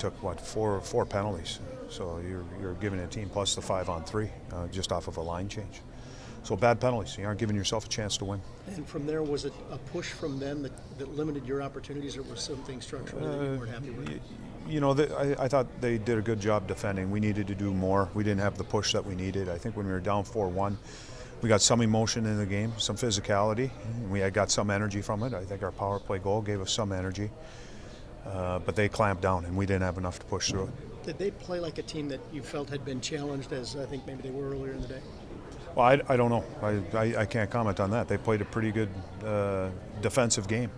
took four penalties. So you're giving a team plus the 5-on-3 just off of a line change. So bad penalties. You aren't giving yourself a chance to win. And from there, was it a push from them that limited your opportunities, or was something structurally that you weren't happy with? You know, I thought they did a good job defending. We needed to do more. We didn't have the push that we needed. I think when we were down 4-1, we got some emotion in the game, some physicality. We had got some energy from it. I think our power play goal gave us some energy. But they clamped down, and we didn't have enough to push through it. Did they play like a team that you felt had been challenged, as I think maybe they were earlier in the day? Well, I don't know. I can't comment on that. They played a pretty good defensive game.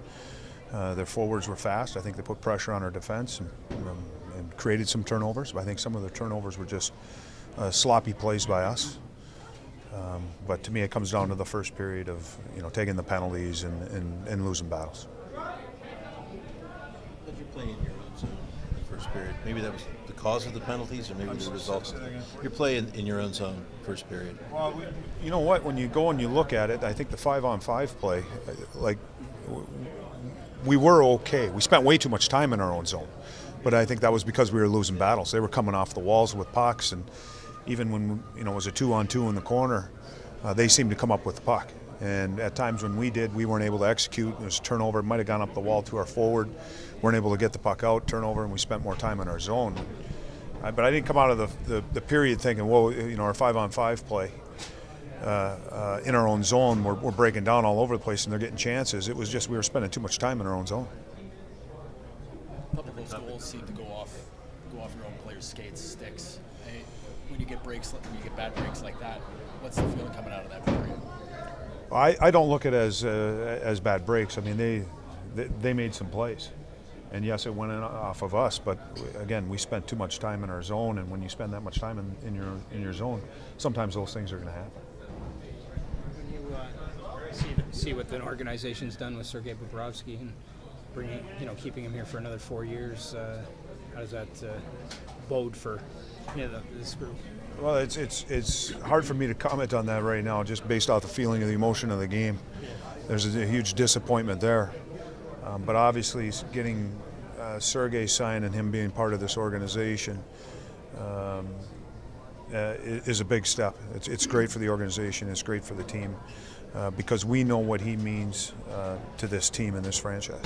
Their forwards were fast. I think they put pressure on our defense and created some turnovers. But I think some of the turnovers were just sloppy plays by us. But to me, it comes down to the first period of taking the penalties and losing battles. Did you play in your own zone in the first period? Maybe that was the cause of the penalties, or maybe the result. You're playing in your own zone first period. Well, you know what? When you go and you look at it, I think the 5-on-5 play, we were okay. We spent way too much time in our own zone, but I think that was because we were losing battles. They were coming off the walls with pucks, and even when it was a 2-on-2 in the corner, they seemed to come up with the puck. And at times when we did, we weren't able to execute. There was a turnover. It might have gone up the wall to our forward. Weren't able to get the puck out, turnover, and we spent more time in our zone. But I didn't come out of the period thinking, whoa, our 5-on-5 play in our own zone, we're breaking down all over the place and they're getting chances. It was just we were spending too much time in our own zone. A couple of those goals seem to go off your own players' skates, sticks. When you get bad breaks like that, what's the feeling coming out of that period? I don't look at it as bad breaks. I mean, they made some plays, and yes, it went off of us. But again, we spent too much time in our zone, and when you spend that much time in your zone, sometimes those things are going to happen. When you see what the organization's done with Sergei Bobrovsky and keeping him here for another 4 years, how does that bode for this group? Well, it's hard for me to comment on that right now, just based off the feeling of the emotion of the game. There's a huge disappointment there, but obviously getting Sergei signed and him being part of this organization is a big step. It's great for the organization. It's great for the team because we know what he means to this team and this franchise.